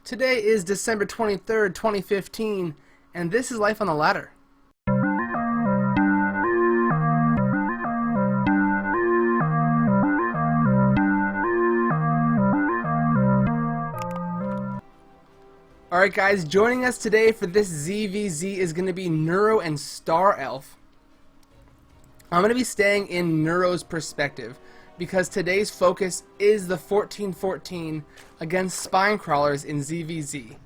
Today is December 23rd, 2015, and this is Life on the Ladder. Alright guys, joining us today for this ZvZ is going to be Neuro and Star Elf. I'm going to be staying in Neuro's perspective, because today's focus is the 1414 against spine crawlers in ZvZ.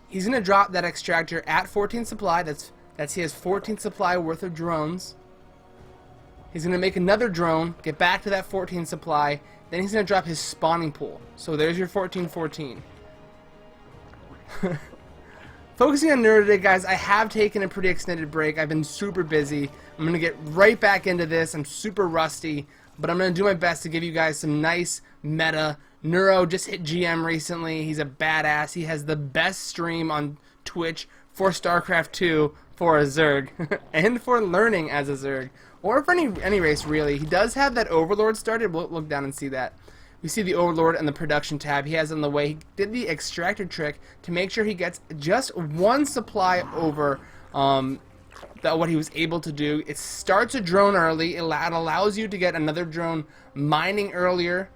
He's going to drop that extractor at 14 supply, he has 14 supply worth of drones. He's going to make another drone, get back to that 14 supply, then he's going to drop his spawning pool. So there's your 1414. Focusing on Neuro today, guys, I have taken a pretty extended break. I've been super busy. I'm going to get right back into this. I'm super rusty, but I'm going to do my best to give you guys some nice meta. Neuro just hit GM recently. He's a badass. He has the best stream on Twitch for StarCraft 2 for a Zerg, and for learning as a Zerg, or for any race really. He does have that Overlord started. We'll look down and see that. We see the Overlord and the production tab he has on the way. He did the extractor trick to make sure he gets just one supply over what he was able to do. It starts a drone early. It allows you to get another drone mining earlier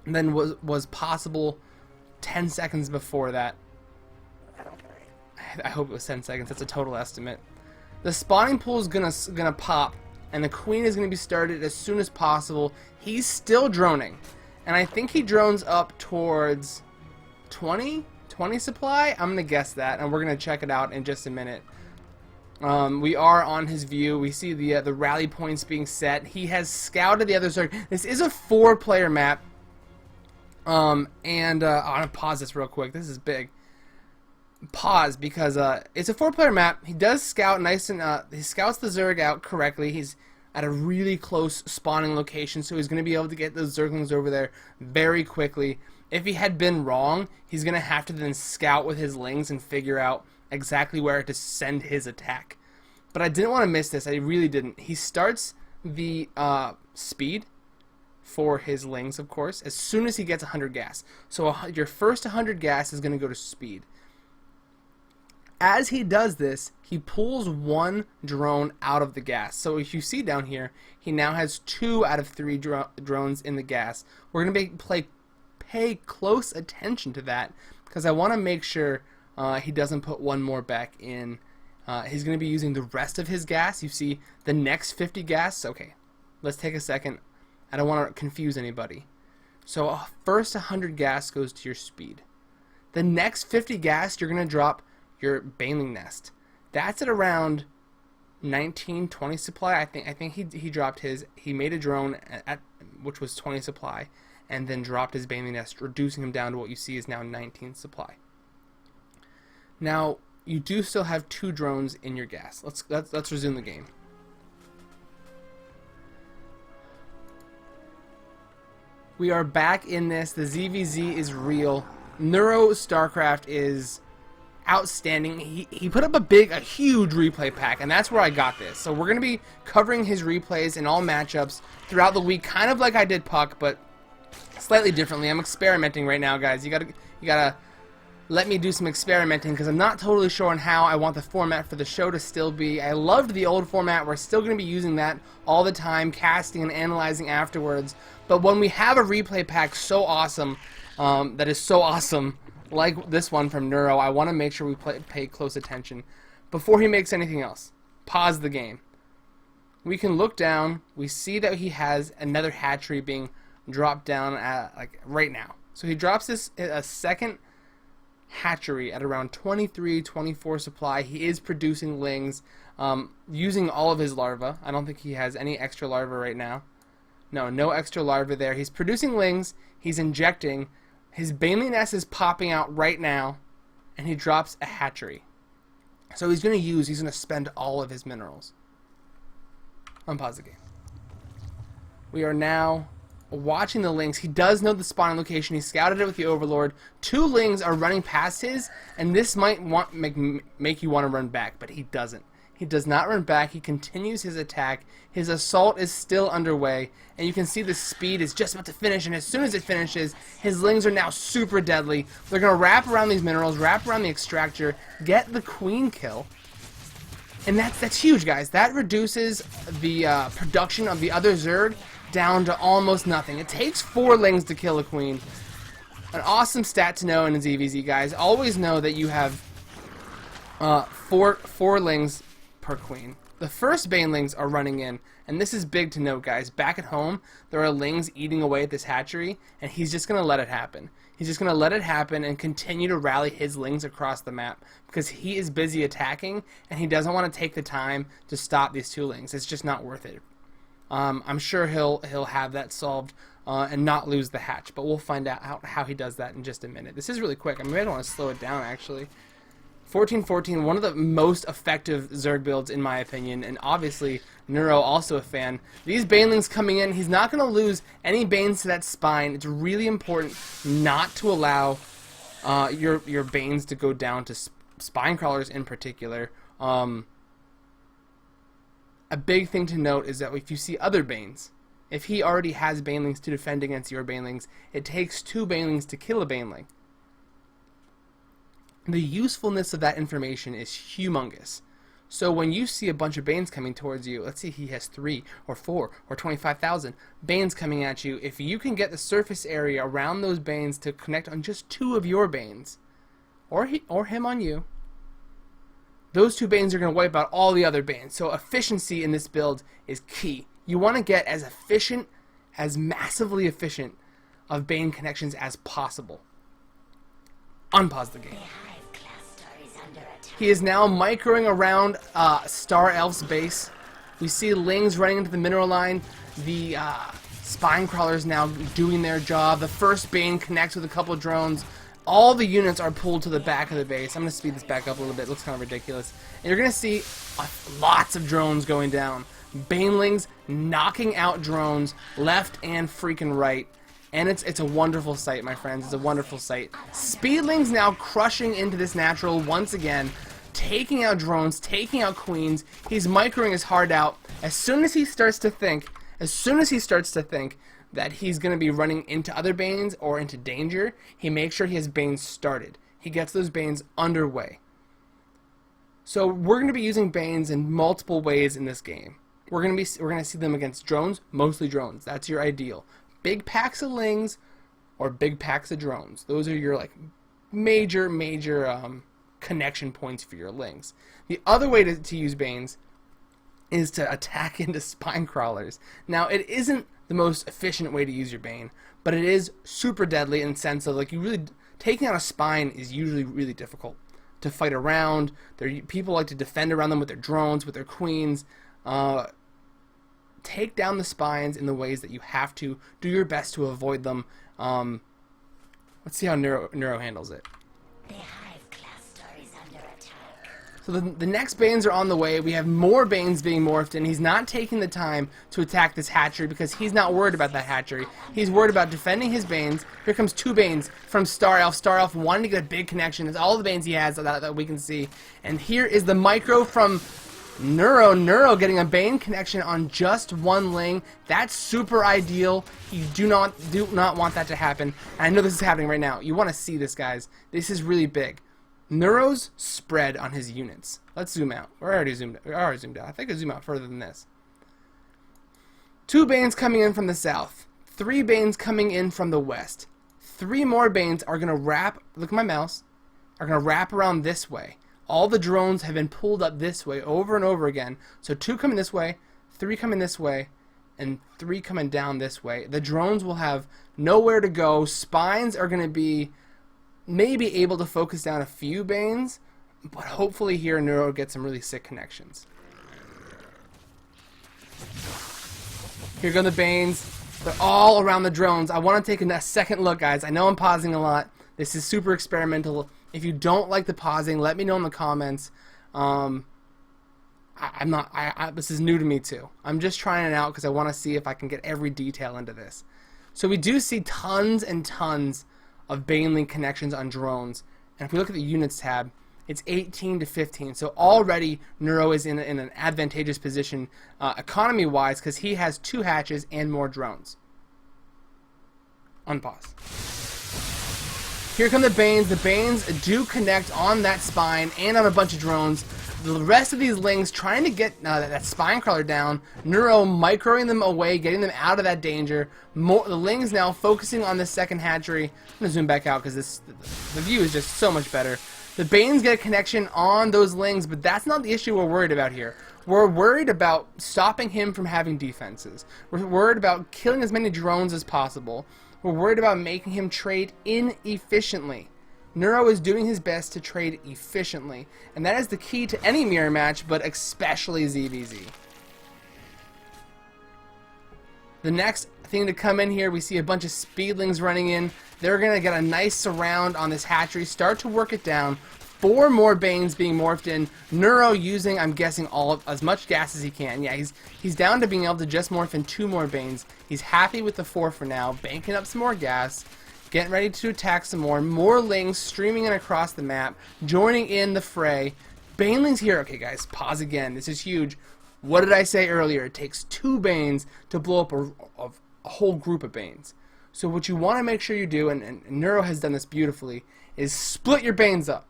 than was possible 10 seconds before that. I hope it was 10 seconds. That's a total estimate. The spawning pool is gonna pop, and the queen is gonna be started as soon as possible. He's still droning. And I think he drones up towards 20 supply. I'm going to guess that, and we're going to check it out in just a minute. We are on his view. We see the rally points being set. He has scouted the other Zerg. This is a 4-player map. I'm going to pause this real quick. This is big. Pause, because it's a 4-player map. He does scout nice, and he scouts the Zerg out correctly. He's at a really close spawning location, so he's going to be able to get those Zerglings over there very quickly. If he had been wrong, he's going to have to then scout with his lings and figure out exactly where to send his attack. But I didn't want to miss this. I really didn't. He starts the speed for his lings, of course, as soon as he gets 100 gas. So your first 100 gas is going to go to speed. As he does this, he pulls one drone out of the gas. So if you see down here, he now has 2 out of 3 drones in the gas. We're going to pay close attention to that, because I want to make sure he doesn't put one more back in. He's going to be using the rest of his gas. You see the next 50 gas. Okay, let's take a second. I don't want to confuse anybody. So first 100 gas goes to your speed. The next 50 gas, you're going to drop your baneling nest. That's at around 19-20 supply. I think he dropped his. He made a drone which was 20 supply, and then dropped his baneling nest, reducing him down to what you see is now 19 supply. Now you do still have 2 drones in your gas. Let's resume the game. We are back in this. The ZvZ is real. Neuro StarCraft is outstanding. He put up a huge replay pack, and that's where I got this. So we're going to be covering his replays in all matchups throughout the week, kind of like I did Puck, but slightly differently. I'm experimenting right now, guys. You gotta let me do some experimenting, because I'm not totally sure on how I want the format for the show to still be. I loved the old format. We're still going to be using that all the time, casting and analyzing afterwards. But when we have a replay pack so awesome, that is so awesome, like this one from Neuro, I want to make sure we pay close attention before he makes anything else. Pause the game. We can look down. We see that he has another hatchery being dropped down like right now. So he drops this a second hatchery at around 23-24 supply. He is producing lings, using all of his larvae. I don't think he has any extra larvae right now. No extra larvae there. He's producing lings. He's injecting. His baneling nest is popping out right now, and he drops a hatchery. So he's going to spend all of his minerals. Unpause the game. We are now watching the lings. He does know the spawning location. He scouted it with the Overlord. 2 lings are running past his, and this might make you want to run back, but he doesn't. He does not run back. He continues his attack. His assault is still underway, and you can see the speed is just about to finish, and as soon as it finishes, his lings are now super deadly. They're going to wrap around these minerals, wrap around the extractor, get the queen kill. And that's huge, guys. That reduces the production of the other Zerg down to almost nothing. It takes 4 lings to kill a queen. An awesome stat to know in ZvZ, guys. Always know that you have four lings per queen. The first banelings are running in, and this is big to note, guys. Back at home, there are lings eating away at this hatchery, and he's just going to let it happen. He's just going to let it happen and continue to rally his lings across the map because he is busy attacking, and he doesn't want to take the time to stop these 2 lings. It's just not worth it. I'm sure he'll have that solved and not lose the hatch, but we'll find out how he does that in just a minute. This is really quick. I mean, I don't want to slow it down, actually. 14-14, one of the most effective Zerg builds in my opinion, and obviously Neuro also a fan. These banelings coming in, he's not going to lose any banes to that spine. It's really important not to allow your banes to go down to spine crawlers in particular. A big thing to note is that if you see other banes, if he already has banelings to defend against your banelings, it takes 2 banelings to kill a baneling. The usefulness of that information is humongous. So when you see a bunch of banes coming towards you, let's say he has 3 or 4 or 25,000 banes coming at you, if you can get the surface area around those banes to connect on just 2 of your banes, or him on you, those 2 banes are going to wipe out all the other banes. So efficiency in this build is key. You want to get as efficient, as massively efficient of bane connections as possible. Unpause the game. He is now microing around Star Elf's base. We see lings running into the mineral line. The spine crawlers now doing their job. The first bane connects with a couple of drones. All the units are pulled to the back of the base. I'm going to speed this back up a little bit. It looks kind of ridiculous. And you're going to see lots of drones going down. Banelings knocking out drones left and freaking right. And it's a wonderful sight, my friends. It's a wonderful sight. Speedlings now crushing into this natural once again, taking out drones, taking out queens. He's microing his heart out. As soon as he starts to think that he's going to be running into other banes or into danger, he makes sure he has banes started. He gets those banes underway. So we're going to be using banes in multiple ways in this game. We're going to see them against drones, mostly drones. That's your ideal. Big packs of lings or big packs of drones. Those are your like major connection points for your lings. The other way to use banes is to attack into spine crawlers. Now it isn't the most efficient way to use your bane, but it is super deadly in the sense of like taking out a spine is usually really difficult to fight around. People like to defend around them with their drones, with their queens. Take down the spines in the ways that you have to. Do your best to avoid them. Let's see how Neuro handles it. The Hive cluster is under attack. So the next banes are on the way. We have more banes being morphed, and he's not taking the time to attack this hatchery because he's not worried about that hatchery. He's worried about defending his banes. Here comes 2 banes from Star Elf. Star Elf wanting to get a big connection. That's all the banes he has that we can see. And here is the micro from Neuro getting a bane connection on just 1 ling. That's super ideal. You do not want that to happen. And I know this is happening right now. You want to see this, guys. This is really big. Neuro's spread on his units. Let's zoom out. We're already zoomed out. I think I zoom out further than this. 2 banes coming in from the south. 3 banes coming in from the west. 3 more banes are going to wrap, look at my mouse, are going to wrap around this way. All the drones have been pulled up this way over and over again. So 2 coming this way, 3 coming this way, and 3 coming down this way. The drones will have nowhere to go. Spines are going to be maybe able to focus down a few banes, but hopefully here Neuro gets some really sick connections. Here go the banes. They're all around the drones. I want to take a second look, guys. I know I'm pausing a lot. This is super experimental. If you don't like the pausing, let me know in the comments. This is new to me too. I'm just trying it out because I want to see if I can get every detail into this. So we do see tons and tons of baneling connections on drones. And if we look at the units tab, It's 18 to 15. So already Neuro is in an advantageous position economy-wise because he has 2 hatches and more drones. Unpause. Here come the Banes. The Banes do connect on that spine and on a bunch of drones. The rest of these lings trying to get that spine crawler down. Neuro microing them away, getting them out of that danger. The lings now focusing on the second hatchery. I'm going to zoom back out because the view is just so much better. The Banes get a connection on those lings, but that's not the issue we're worried about here. We're worried about stopping him from having defenses. We're worried about killing as many drones as possible. We're worried about making him trade inefficiently. Neuro is doing his best to trade efficiently, and that is the key to any mirror match, but especially ZvZ. The next thing to come in here, we see a bunch of speedlings running in. They're going to get a nice surround on this hatchery, start to work it down. 4 more Banes being morphed in. Neuro using, I'm guessing, as much gas as he can. Yeah, he's down to being able to just morph in 2 more Banes. He's happy with the 4 for now, banking up some more gas, getting ready to attack some more. More lings streaming in across the map, joining in the fray. Baneling's here. Okay, guys, pause again. This is huge. What did I say earlier? It takes 2 Banes to blow up a whole group of Banes. So what you want to make sure you do, and Neuro has done this beautifully, is split your Banes up.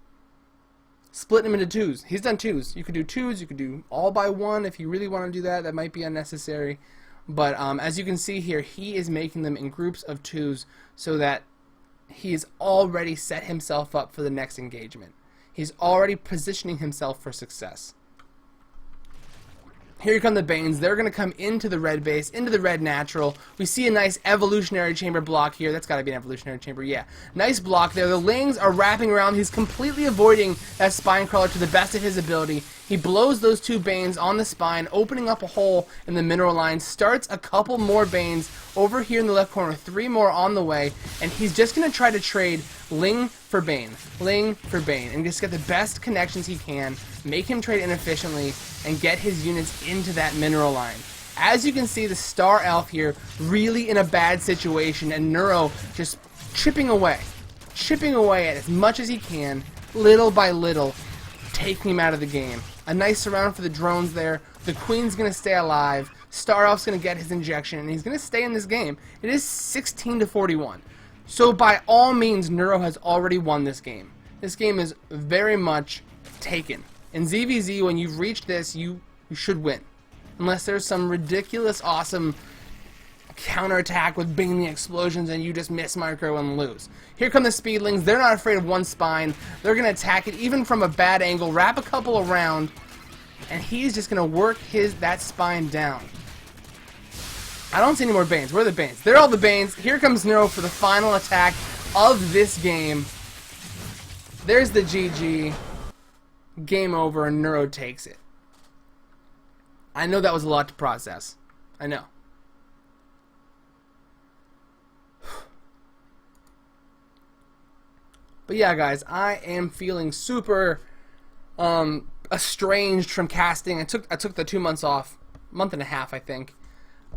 Split them into 2s. He's done 2s. You could do 2s. You could do all by 1 if you really want to do that. That might be unnecessary. But as you can see here, he is making them in groups of 2s so that he's already set himself up for the next engagement. He's already positioning himself for success. Here come the Banes. They're going to come into the red base, into the red natural. We see a nice evolutionary chamber block here. That's got to be an evolutionary chamber, yeah. Nice block there. The lings are wrapping around. He's completely avoiding that spine crawler to the best of his ability. He blows those 2 Banes on the spine, opening up a hole in the mineral line. Starts a couple more Banes over here in the left corner. 3 more on the way. And he's just going to try to trade ling for Bane. Ling for Bane. And just get the best connections he can. Make him trade inefficiently. And get his units into that mineral line. As you can see, the Star Elf here really in a bad situation. And Neuro just chipping away at as much as he can, little by little, taking him out of the game. A nice surround for the drones there. The Queen's going to stay alive. Star Elf's going to get his injection, and he's going to stay in this game. It is 16 to 41. So by all means, Neuro has already won this game. This game is very much taken. In ZvZ, when you've reached this, you should win. Unless there's some ridiculous, awesome counterattack with baneling explosions and you just miss micro and lose. Here come the speedlings. They're not afraid of 1 spine. They're going to attack it even from a bad angle, wrap a couple around, and he's just going to work that spine down. I don't see any more Banes. Where are the Banes? They're all the Banes. Here comes Neuro for the final attack of this game. There's the GG. Game over, and Neuro takes it. I know that was a lot to process. I know. But yeah, guys, I am feeling super estranged from casting. I took the 2 months off, month and a half, I think.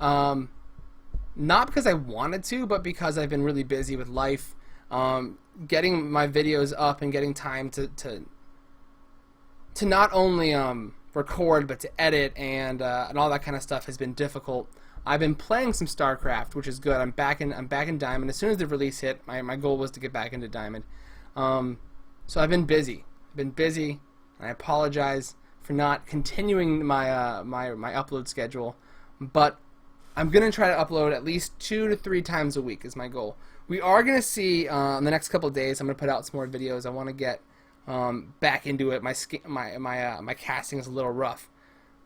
Not because I wanted to, but because I've been really busy with life. Getting my videos up and getting time to not only record but to edit and all that kind of stuff has been difficult. I've been playing some StarCraft, which is good. I'm back in Diamond. As soon as the release hit, my goal was to get back into Diamond. So I've been busy. And I apologize for not continuing my my upload schedule, but I'm gonna try to upload at least 2 to 3 times a week is my goal. We are gonna see in the next couple of days. I'm gonna put out some more videos. I want to get back into it. My casting is a little rough,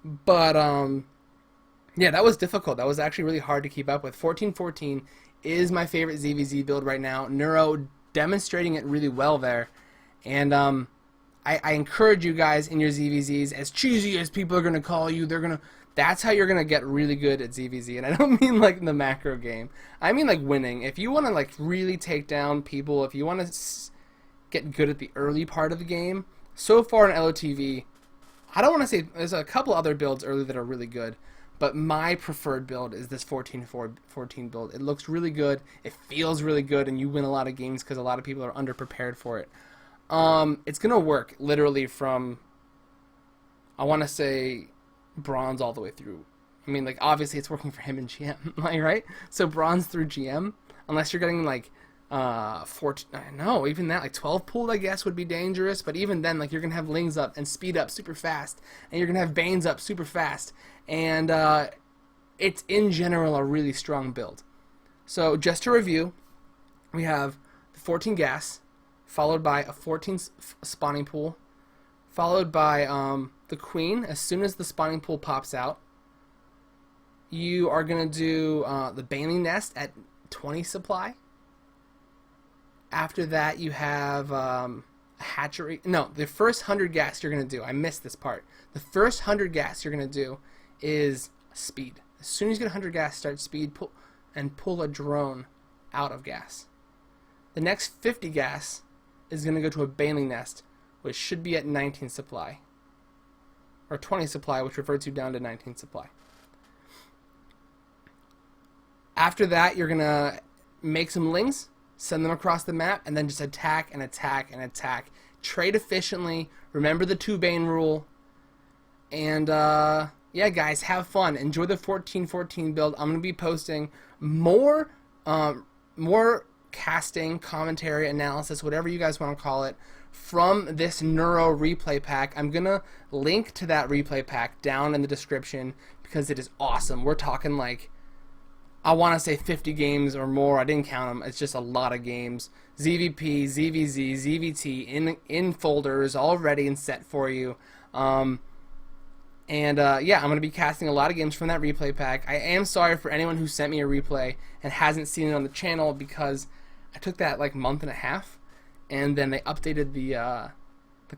but yeah, that was difficult. That was actually really hard to keep up with. 1414 is my favorite ZvZ build right now. Neuro demonstrating it really well there, and I encourage you guys in your ZvZs, as cheesy as people are gonna call you, that's how you're gonna get really good at ZvZ. And I don't mean like in the macro game. I mean like winning. If you want to like really take down people, if you want to get good at the early part of the game, so far in LOTV, I don't want to say there's a couple other builds early that are really good, but my preferred build is this 14 build. It looks really good, it feels really good, and you win a lot of games because a lot of people are underprepared for it. It's gonna work literally from, I want to say, bronze all the way through. I mean, like, obviously it's working for him in GM, like, right? So bronze through GM, unless you're getting like 14, no, even that, like 12 pooled, I guess, would be dangerous. But even then, like, you're gonna have lings up and speed up super fast, and you're gonna have banes up super fast, and it's in general a really strong build. So just to review, we have the 14 gas, followed by a 14 spawning pool, followed by the queen. As soon as the spawning pool pops out, you are going to do the baneling nest at 20 supply. After that, you have a hatchery. No, the first 100 gas you're going to do, I missed this part. The first 100 gas you're going to do is speed. As soon as you get 100 gas, start speed, pull a drone out of gas. The next 50 gas is going to go to a baneling nest, which should be at 19 supply. Or 20 supply, which reverts you down to 19 supply. After that, you're going to make some lings, send them across the map, and then just attack and attack and attack. Trade efficiently. Remember the 2 bane rule. And, yeah, guys, have fun. Enjoy the 14-14 build. I'm going to be posting more casting, commentary, analysis, whatever you guys want to call it, from this Neuro replay pack. I'm going to link to that replay pack down in the description because it is awesome. We're talking like, I want to say 50 games or more. I didn't count them. It's just a lot of games. ZVP, ZvZ, ZvT in folders all ready and set for you. Yeah, I'm going to be casting a lot of games from that replay pack. I am sorry for anyone who sent me a replay and hasn't seen it on the channel because I took that like month and a half, and then they updated the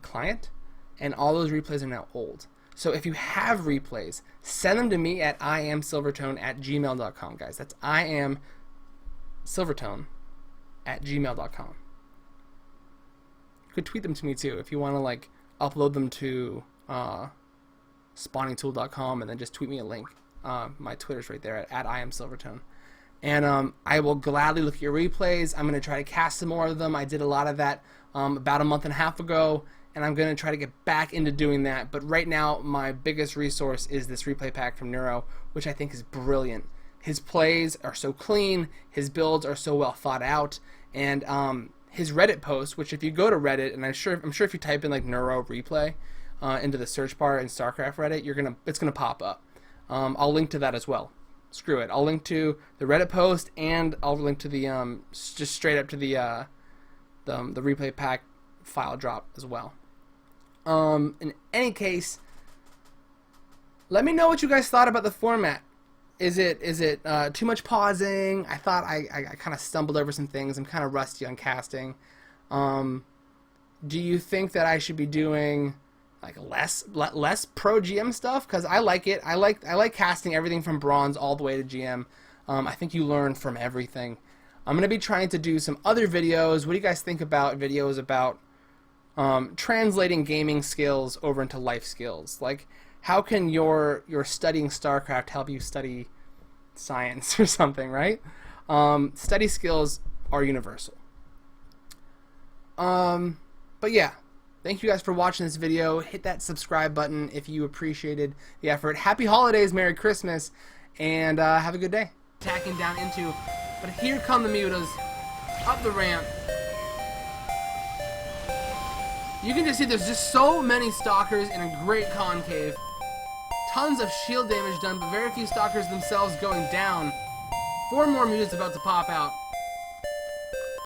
client, and all those replays are now old. So if you have replays, send them to me at IamSilvertone@gmail.com, guys. That's IamSilvertone@gmail.com. You could tweet them to me too if you want to like upload them to spawningtool.com and then just tweet me a link. My Twitter's right there at IamSilvertone. And I will gladly look at your replays. I'm going to try to cast some more of them. I did a lot of that about a month and a half ago, and I'm going to try to get back into doing that. But right now, my biggest resource is this replay pack from Neuro, which I think is brilliant. His plays are so clean, his builds are so well thought out, and his Reddit post, which if you go to Reddit, and I'm sure if you type in like Neuro replay into the search bar in StarCraft Reddit, it's gonna pop up. I'll link to that as well. Screw it. I'll link to the Reddit post, and I'll link to the just straight up to the replay pack file drop as well. In any case, let me know what you guys thought about the format. Is it too much pausing? I thought I kind of stumbled over some things. I'm kind of rusty on casting. Do you think that I should be doing like less pro GM stuff? Because I like it. I like casting everything from bronze all the way to GM. I think you learn from everything. I'm going to be trying to do some other videos. What do you guys think about videos about translating gaming skills over into life skills? Like, how can your studying StarCraft help you study science or something, right? Study skills are universal. But yeah, thank you guys for watching this video. Hit that subscribe button if you appreciated the effort. Happy holidays, Merry Christmas, and have a good day. Attacking down into, but here come the mutas, up the ramp. You can just see there's just so many stalkers in a great concave. Tons of shield damage done, but very few stalkers themselves going down. 4 more mutas about to pop out.